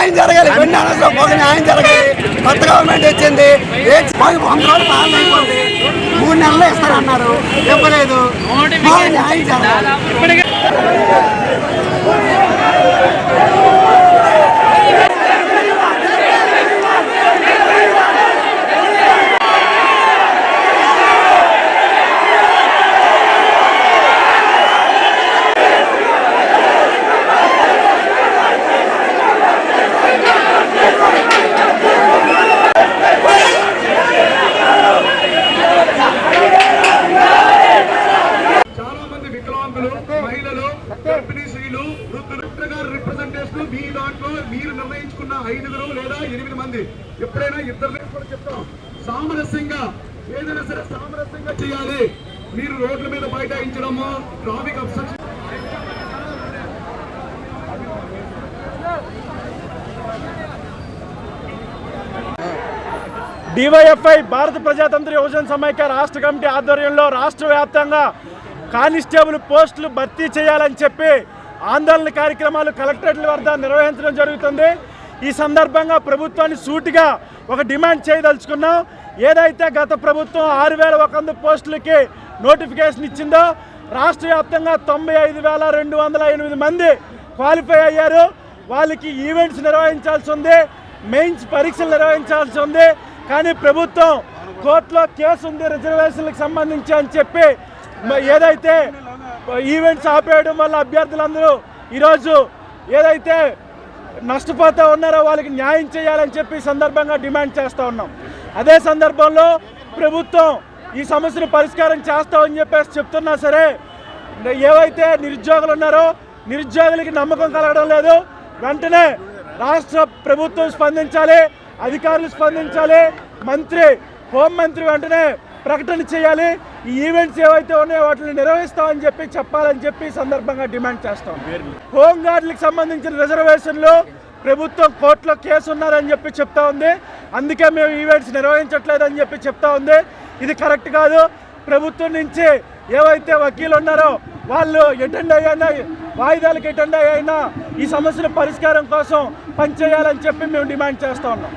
న్యాయం జరగాలి, కొన్ని అనవసరం ఒక న్యాయం జరగాలి. కొత్త గవర్నమెంట్ వచ్చింది, 100 రోజులు పాలన అయిపోయింది, 3 నెలలు ఇస్తారన్నారు, ఇవ్వలేదు. న్యాయం జరగాలి. మహిళలు, గర్భిణీ స్త్రీలు, వృద్ధులు రిప్రజెంటేషన్ మీ దాంట్లో మీరు నిర్ణయించుకున్న 5 లేదా 8 మంది, ఎప్పుడైనా 2 కూడా చెప్తాం. సామరస్యంగా ఏదైనా సరే సామరస్యంగా చేయాలి. మీరు రోడ్ల మీద బైఠాయించడము, ట్రాఫిక్ అబ్స్ట్రక్షన్. డివైఎఫ్ఐ భారత ప్రజాతంత్ర యువజన సమైక్య రాష్ట్ర కమిటీ ఆధ్వర్యంలో రాష్ట్ర వ్యాప్తంగా కానిస్టేబుల్ పోస్టులు భర్తీ చేయాలని చెప్పి ఆందోళన కార్యక్రమాలు కలెక్టరేట్ల వద్ద నిర్వహించడం జరుగుతుంది. ఈ సందర్భంగా ప్రభుత్వాన్ని సూటిగా ఒక డిమాండ్ చేయదలుచుకున్నాం. ఏదైతే గత ప్రభుత్వం 6100 పోస్టులకి నోటిఫికేషన్ ఇచ్చిందో రాష్ట్ర వ్యాప్తంగా 95,208 మంది క్వాలిఫై అయ్యారు. వాళ్ళకి ఈవెంట్స్ నిర్వహించాల్సి ఉంది, మెయిన్స్ పరీక్షలు నిర్వహించాల్సి ఉంది. కానీ ప్రభుత్వం కోర్టులో కేసు ఉంది రిజర్వేషన్లకు సంబంధించి అని చెప్పి ఏదైతే ఈవెంట్స్ ఆపేయడం వల్ల అభ్యర్థులందరూ ఈరోజు ఏదైతే నష్టపోతూ ఉన్నారో వాళ్ళకి న్యాయం చేయాలని చెప్పి సందర్భంగా డిమాండ్ చేస్తూ ఉన్నాం. అదే సందర్భంలో ప్రభుత్వం ఈ సమస్యను పరిష్కారం చేస్తామని చెప్పేసి చెప్తున్నా సరే ఏవైతే నిరుద్యోగులు ఉన్నారో నిరుద్యోగులకి నమ్మకం కలగడం లేదు. వెంటనే రాష్ట్ర ప్రభుత్వం స్పందించాలి, అధికారులు స్పందించాలి, హోంమంత్రి వెంటనే ప్రకటన చేయాలి. ఈ ఈవెంట్స్ ఏవైతే ఉన్నాయో వాటిని నిర్వహిస్తామని చెప్పి చెప్పాలని చెప్పి సందర్భంగా డిమాండ్ చేస్తాం. హోంగార్డులకు సంబంధించిన రిజర్వేషన్లు ప్రభుత్వం కోర్టులో కేసు ఉన్నారని చెప్పి చెప్తా ఉంది. అందుకే మేము ఈవెంట్స్ నిర్వహించట్లేదని చెప్పి చెప్తా ఉంది. ఇది కరెక్ట్ కాదు. ప్రభుత్వం నుంచి ఏవైతే వకీలు ఉన్నారో వాళ్ళు అటెండ్ అయ్యానా, వాయిదాలకు అటెండ్ అయ్యానా ఈ సమస్యల పరిష్కారం కోసం పనిచేయాలని చెప్పి మేము డిమాండ్ చేస్తూ ఉన్నాం.